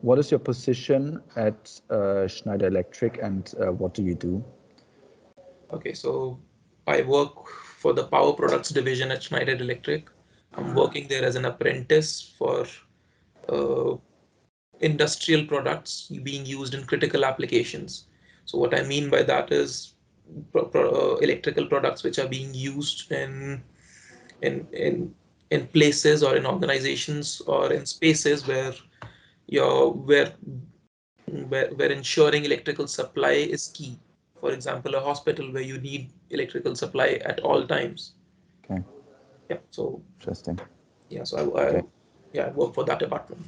What is your position at Schneider Electric, and what do you do? Okay, so I work for the power products division at Schneider Electric. I'm working there as an apprentice for uh, industrial products being used in critical applications. So what I mean by that is electrical products which are being used in in in places or in organizations or in spaces where you're where ensuring electrical supply is key. For example, a hospital where you need electrical supply at all times. Okay, Yeah. So interesting. yeah. So I Okay, yeah, I work for that department.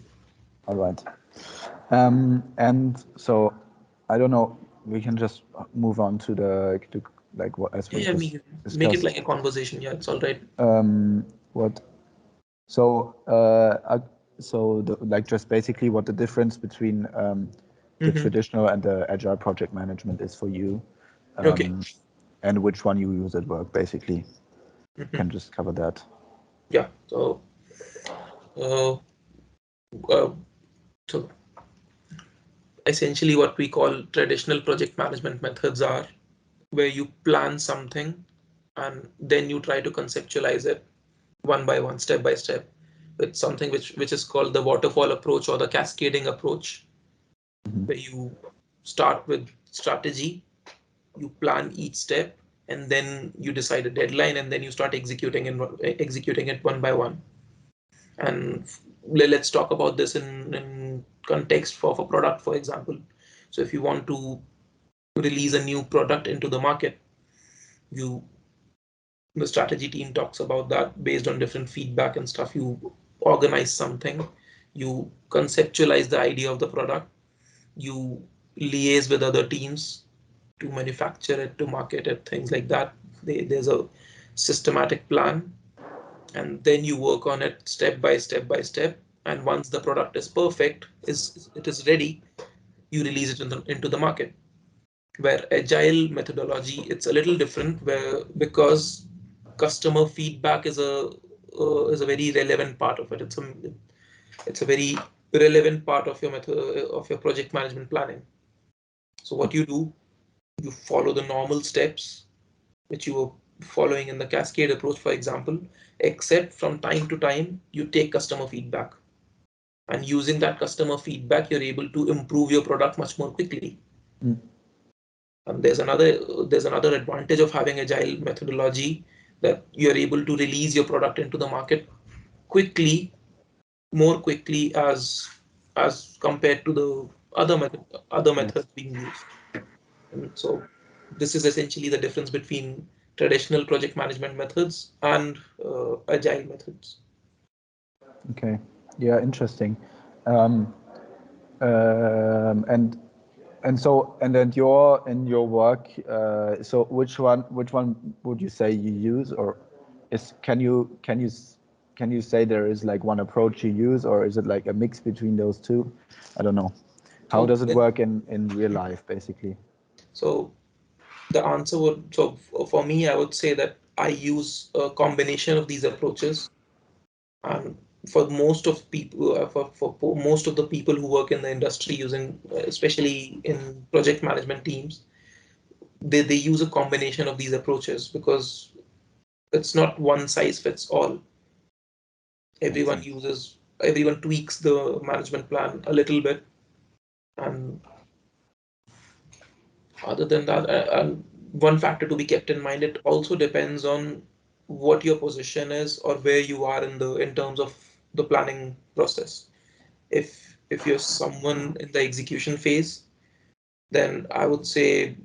all right. And so I don't know. We can just move on to like what as Yeah, we yeah. just Make it discussed. like a conversation. Yeah, it's all right. What so like just basically what the difference between the Mm-hmm. traditional and the agile project management is for you, Okay. and which one you use at work, basically. Mm-hmm. Can just cover that. Yeah. Uh, uh, so essentially, what we call traditional project management methods are where you plan something and then you try to conceptualize it one by one, step by step, with something which is called the waterfall approach or the cascading approach, Mm-hmm. where you start with strategy, you plan each step, and then you decide a deadline, and then you start executing it one by one. And let's talk about this in context for product, for example. So if you want to release a new product into the market, you the strategy team talks about that based on different feedback and stuff. You organize something, you conceptualize the idea of the product, you liaise with other teams to manufacture it, to market it, things like that. There's a systematic plan, and then you work on it step by step by step. And once the product is perfect, is it is ready, you release it into the market. Where agile methodology, it's a little different, where because customer feedback is a very relevant part of it. It's a very relevant part of your method of your project management planning. So what you do, you follow the normal steps which you were following in the cascade approach, for example, except from time to time you take customer feedback, and using that customer feedback you're able to improve your product much more quickly. Mm. And there's another advantage of having agile methodology, that you're able to release your product into the market quickly, more quickly as compared to the other Yes. methods being used. And so this is essentially the difference between traditional project management methods and agile methods. Okay. Yeah. Interesting. Um, and and then in your work. So which one would you say you use, or is can you say there is like one approach you use, or is it like a mix between those two? I don't know. How So does it work in real life, basically? so the answer would so for me, I would say that I use a combination of these approaches. And for most of people, for most of the people who work in the industry using, especially in project management teams, they use a combination of these approaches, because it's not one size fits all. Makes sense. Everyone tweaks the management plan a little bit. And other than that, and one factor to be kept in mind, it also depends on what your position is or where you are in terms of the planning process. If you're someone in the execution phase, then I would say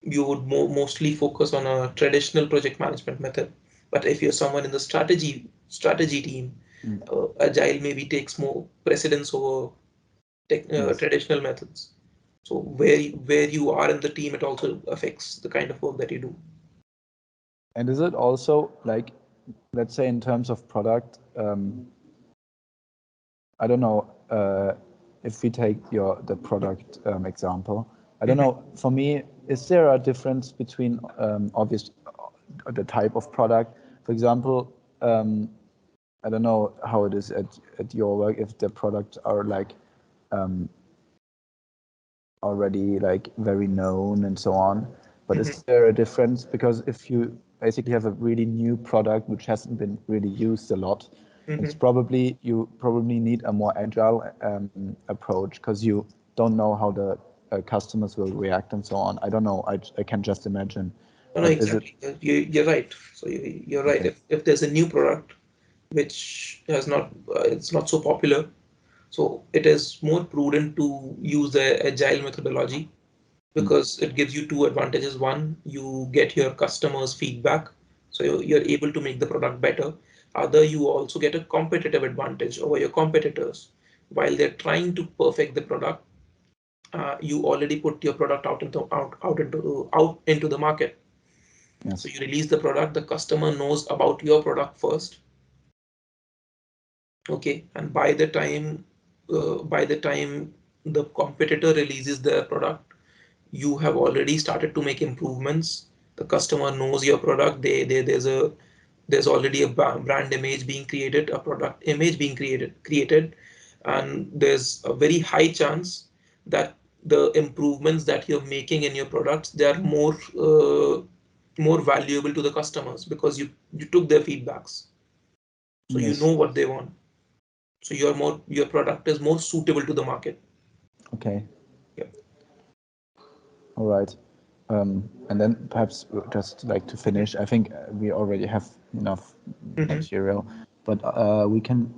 you would mostly focus on a traditional project management method. But if you're someone in the strategy team, Mm. agile maybe takes more precedence over Yes. traditional methods. So where you are in the team, it also affects the kind of work that you do. And is it also like, let's say in terms of product, I don't know if we take the product example. I don't Mhm. know. For me, is there a difference between the type of product. For example, I don't know how it is at your work, if the products are like already like very known and so on. But is there a difference? Because if you basically have a really new product which hasn't been really used a lot, it's probably you probably need a more agile approach, because you don't know how the customers will react and so on. I don't know. I can just imagine. No, But is it exactly. You're right. So you're right. okay? If there's a new product which has not it's not so popular, so it is more prudent to use the agile methodology, because it gives you two advantages. One, you get your customers' feedback, so you're able to make the product better. Other, you also get a competitive advantage over your competitors. While they're trying to perfect the product, you already put your product out into the market. So Yes. you release the product, the customer knows about your product first, okay, and by the time the competitor releases their product, you have already started to make improvements. The customer knows your product. There's already a brand image being created, a product image being created, and there's a very high chance that the improvements that you're making in your products, they are more valuable to the customers, because you took their feedbacks, so you Yes. know what they want. So your product is more suitable to the market. Okay. Yeah. All right. And then perhaps just like to finish, I think we already have enough material, but we can,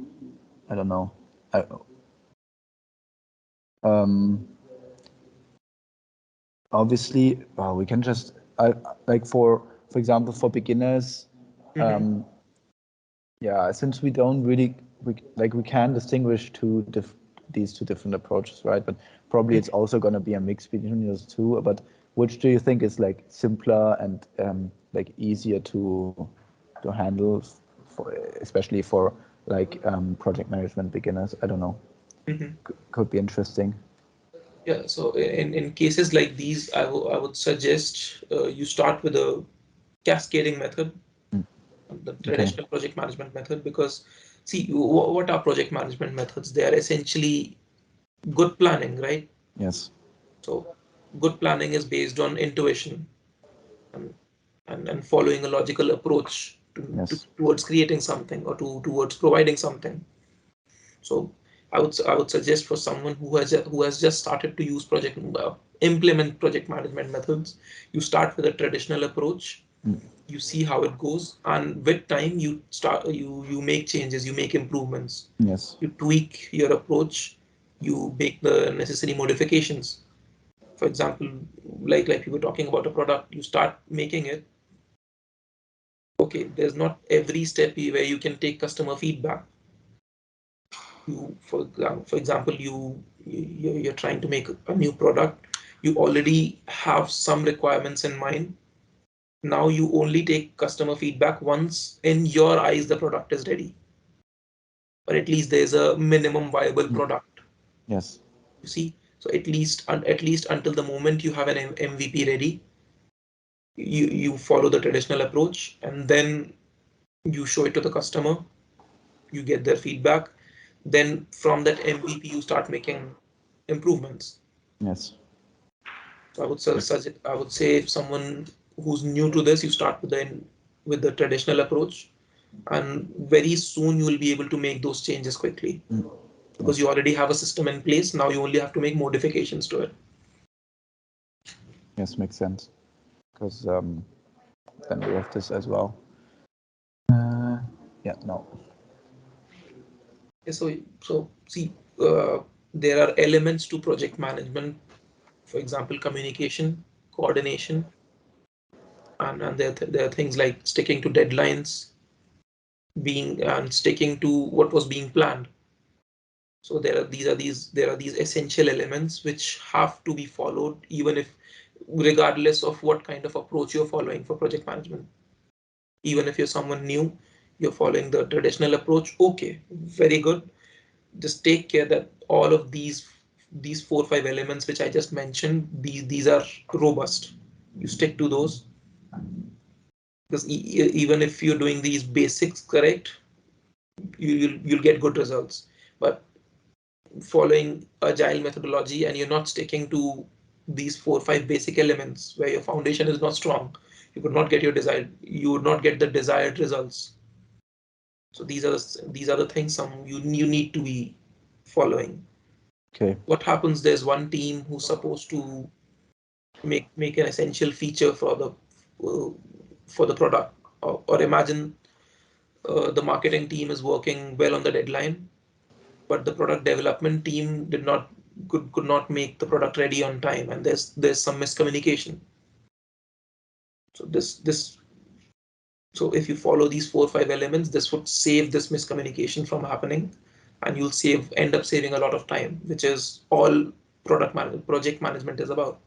I don't know. Um, Obviously, we can just, like for example, for beginners, yeah, since we don't really, we can distinguish these two different approaches, right? But probably it's also going to be a mix between those two. But which do you think is like simpler and like easier to handle, for, especially for like project management beginners? I don't know. Could be interesting. Yeah, so in cases like these, I would suggest you start with a cascading method, the Okay. traditional project management method, because see, what are project management methods? They are essentially good planning, right? Yes. So good planning is based on intuition, and and following a logical approach Yes. towards creating something, or towards providing something. So I would suggest for someone who has just started to use implement project management methods, you start with a traditional approach. You see how it goes, and with time you make changes, you make improvements, Yes. you tweak your approach, you make the necessary modifications. For example, like we were talking about a product, you start making it. Okay, there's not every step where you can take customer feedback. For example, you're trying to make a new product. You already have some requirements in mind. Now you only take customer feedback once in your eyes the product is ready, or at least there's a minimum viable product. Yes. You see, so at least until the moment you have an MVP ready, you follow the traditional approach, and then you show it to the customer, you get their feedback, then from that MVP you start making improvements. Yes. So Yes. I would say, if someone who's new to this, you start with the traditional approach, and very soon you will be able to make those changes quickly, because you Yes. already have a system in place. Now you only have to make modifications to it. Yes. Makes sense. Because then we have this as well. Yeah. No. Okay, so see, there are elements to project management. For example, communication, coordination, and there are things like sticking to deadlines, being and sticking to what was being planned. So there are these essential elements which have to be followed, even if, regardless of what kind of approach you're following for project management. Even if you're someone new, you're following the traditional approach. Okay, very good. Just take care that all of these 4 or 5 elements which I just mentioned, these are robust. You stick to those, because even if you're doing these basics correct, you'll get good results. But following agile methodology and you're not sticking to these 4 or 5 basic elements where your foundation is not strong, you would not get the desired results. So these are the things you need to be following. Okay. What happens, there's one team who's supposed to make an essential feature for the product, or imagine the marketing team is working well on the deadline, but the product development team could not make the product ready on time, and there's some miscommunication. So so if you follow these 4 or 5 elements, this would save this miscommunication from happening, and you'll end up saving a lot of time, which is all project management is about.